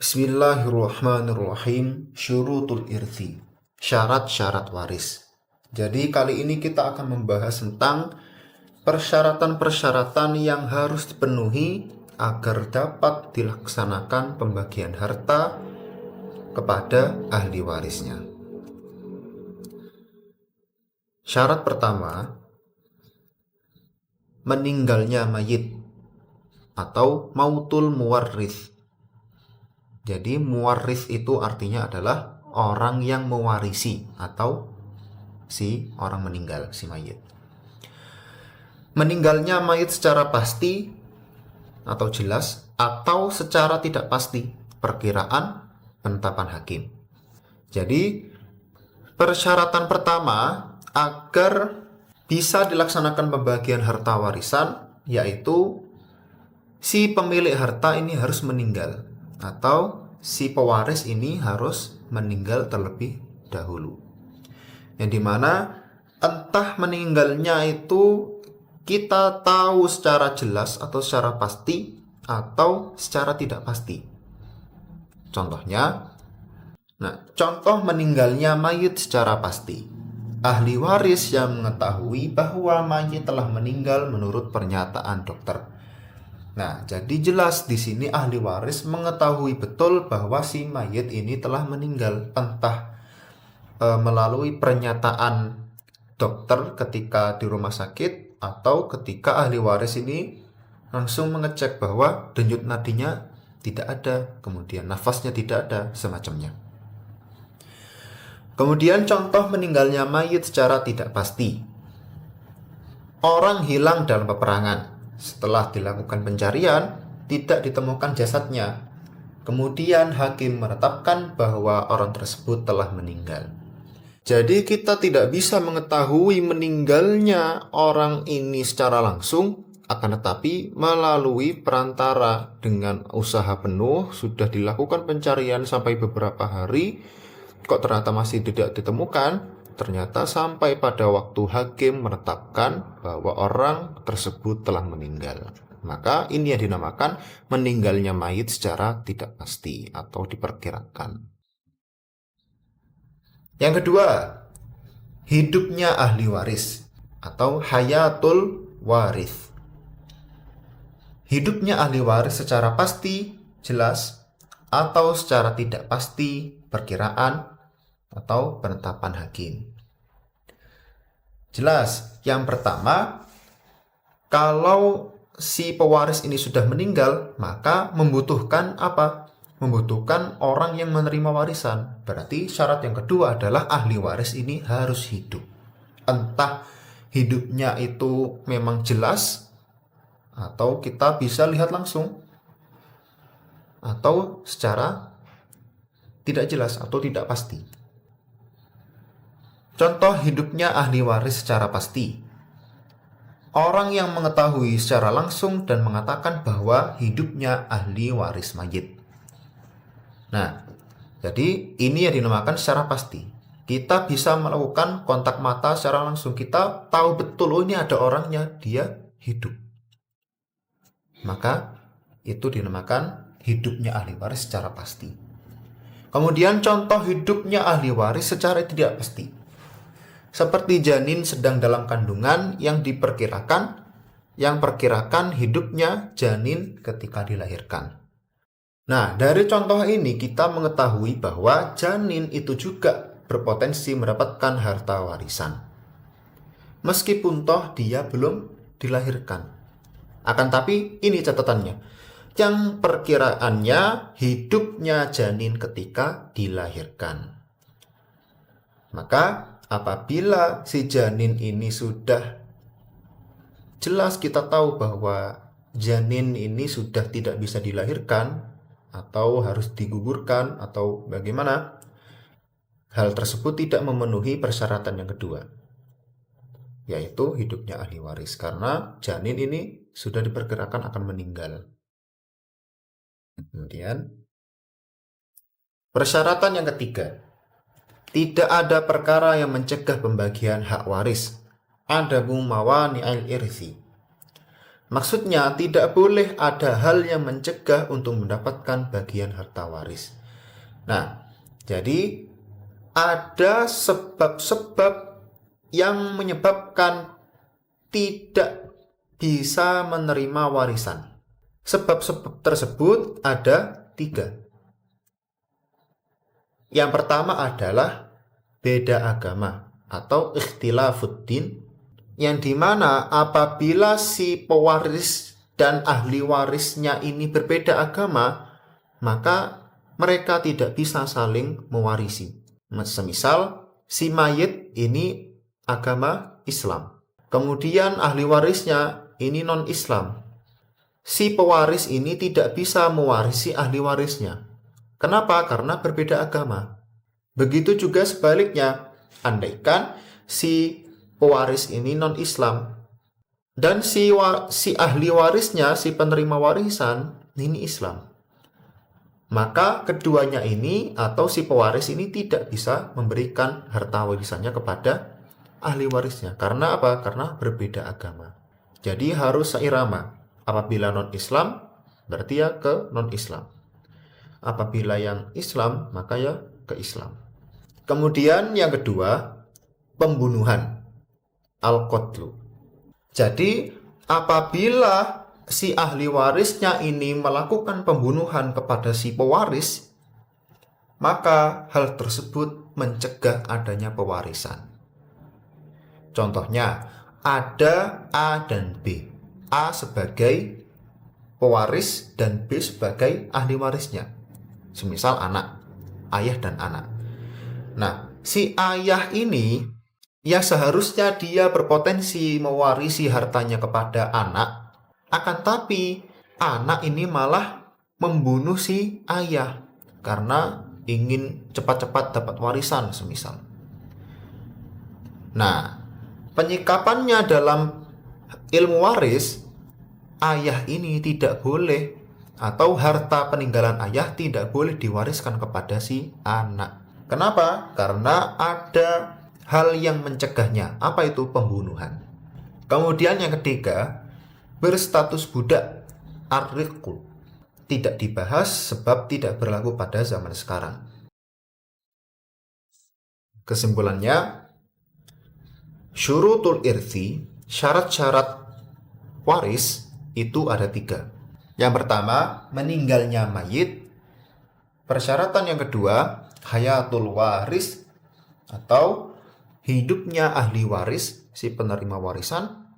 Bismillahirrahmanirrahim. Syurutul irthi. Syarat-syarat waris. Jadi kali ini kita akan membahas tentang persyaratan-persyaratan yang harus dipenuhi agar dapat dilaksanakan pembagian harta kepada ahli warisnya. Syarat pertama, meninggalnya mayit atau mautul muwarrith. Jadi muwarris itu artinya adalah orang yang mewarisi atau si orang meninggal, si mayit. Meninggalnya mayit secara pasti atau jelas atau secara tidak pasti, perkiraan penetapan hakim. Jadi persyaratan pertama agar bisa dilaksanakan pembagian harta warisan yaitu si pemilik harta ini harus meninggal atau si pewaris ini harus meninggal terlebih dahulu. Yang dimana entah meninggalnya itu kita tahu secara jelas atau secara pasti atau secara tidak pasti. Contohnya, contoh meninggalnya mayit secara pasti. Ahli waris yang mengetahui bahwa mayit telah meninggal menurut pernyataan dokter. Jadi jelas di sini ahli waris mengetahui betul bahwa si mayit ini telah meninggal, entah melalui pernyataan dokter ketika di rumah sakit atau ketika ahli waris ini langsung mengecek bahwa denyut nadinya tidak ada, kemudian nafasnya tidak ada, semacamnya. Kemudian contoh meninggalnya mayit secara tidak pasti. Orang hilang dalam peperangan. Setelah dilakukan pencarian, tidak ditemukan jasadnya. Kemudian hakim menetapkan bahwa orang tersebut telah meninggal. Jadi kita tidak bisa mengetahui meninggalnya orang ini secara langsung, akan tetapi melalui perantara dengan usaha penuh, sudah dilakukan pencarian sampai beberapa hari, kok ternyata masih tidak ditemukan. Ternyata sampai pada waktu hakim menetapkan bahwa orang tersebut telah meninggal. Maka ini yang dinamakan meninggalnya mayit secara tidak pasti atau diperkirakan. Yang kedua, hidupnya ahli waris atau hayatul waris. Hidupnya ahli waris secara pasti, jelas, atau secara tidak pasti, perkiraan, atau penetapan hakim. Jelas, yang pertama, kalau si pewaris ini sudah meninggal, maka membutuhkan apa? Membutuhkan orang yang menerima warisan. Berarti syarat yang kedua adalah ahli waris ini harus hidup. Entah hidupnya itu memang jelas, atau kita bisa lihat langsung, atau secara tidak jelas atau tidak pasti. Contoh hidupnya ahli waris secara pasti. Orang yang mengetahui secara langsung dan mengatakan bahwa hidupnya ahli waris mayit. Jadi ini yang dinamakan secara pasti. Kita bisa melakukan kontak mata secara langsung. Kita tahu betul, ini ada orangnya, dia hidup. Maka itu dinamakan hidupnya ahli waris secara pasti. Kemudian contoh hidupnya ahli waris secara tidak pasti. Seperti janin sedang dalam kandungan yang perkirakan hidupnya janin ketika dilahirkan. Dari contoh ini kita mengetahui bahwa janin itu juga berpotensi mendapatkan harta warisan. Meskipun toh dia belum dilahirkan. Akan tapi ini catatannya. Yang perkiraannya hidupnya janin ketika dilahirkan. Maka apabila si janin ini sudah jelas kita tahu bahwa janin ini sudah tidak bisa dilahirkan atau harus digugurkan atau bagaimana, hal tersebut tidak memenuhi persyaratan yang kedua, yaitu hidupnya ahli waris, karena janin ini sudah diperkirakan akan meninggal. Kemudian persyaratan yang ketiga, tidak ada perkara yang mencegah pembagian hak waris. Adabu mawani'il irthi. Maksudnya tidak boleh ada hal yang mencegah untuk mendapatkan bagian harta waris. Nah, jadi ada sebab-sebab yang menyebabkan tidak bisa menerima warisan. Sebab-sebab tersebut ada 3. Yang pertama adalah beda agama atau ikhtilafuddin, yang dimana apabila si pewaris dan ahli warisnya ini berbeda agama, maka mereka tidak bisa saling mewarisi. Semisal si mayit ini agama Islam, kemudian ahli warisnya ini non-Islam. Si pewaris ini tidak bisa mewarisi ahli warisnya. Kenapa? Karena berbeda agama. Begitu juga sebaliknya, andaikan si pewaris ini non-Islam dan si ahli warisnya, si penerima warisan ini Islam, maka keduanya ini atau si pewaris ini tidak bisa memberikan harta warisannya kepada ahli warisnya. Karena apa? Karena berbeda agama. Jadi harus seirama. Apabila non-Islam, berarti ya ke non-Islam. Apabila yang Islam, maka ya ke Islam. Kemudian yang kedua, pembunuhan, al-qatlu. Jadi apabila si ahli warisnya ini melakukan pembunuhan kepada si pewaris, maka hal tersebut mencegah adanya pewarisan. Contohnya, ada A dan B. A sebagai pewaris dan B sebagai ahli warisnya. Semisal anak, ayah dan anak. Nah, si ayah ini yang seharusnya dia berpotensi mewarisi hartanya kepada anak, akan tapi anak ini malah membunuh si ayah karena ingin cepat-cepat dapat warisan semisal. Nah, penyikapannya dalam ilmu waris, ayah ini tidak boleh atau harta peninggalan ayah tidak boleh diwariskan kepada si anak. Kenapa? Karena ada hal yang mencegahnya. Apa itu? Pembunuhan. Kemudian yang ketiga, berstatus budak, ar-riqu. Tidak dibahas sebab tidak berlaku pada zaman sekarang. Kesimpulannya, syurutul irthi, syarat-syarat waris itu ada 3. Yang pertama, meninggalnya mayit. Persyaratan yang kedua, hayatul waris atau hidupnya ahli waris, si penerima warisan.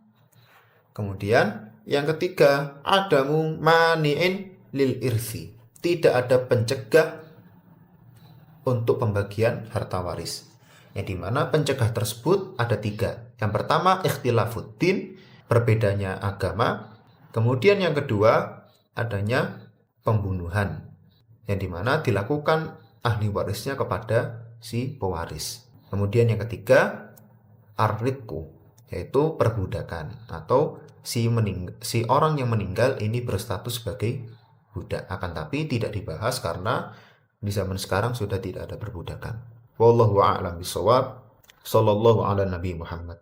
Kemudian yang ketiga, adamu mani'in lil irthi. Tidak ada pencegah untuk pembagian harta waris. Yang dimana pencegah tersebut ada 3. Yang pertama, ikhtilafuddin, berbedanya agama. Kemudian yang kedua, adanya pembunuhan, yang dimana dilakukan ahli warisnya kepada si pewaris. Kemudian yang ketiga, ar-riqu, yaitu perbudakan atau si orang yang meninggal ini berstatus sebagai budak. Akan tapi tidak dibahas karena di zaman sekarang sudah tidak ada perbudakan. Wallahu a'lam bishawab. Sallallahu ala Nabi Muhammad.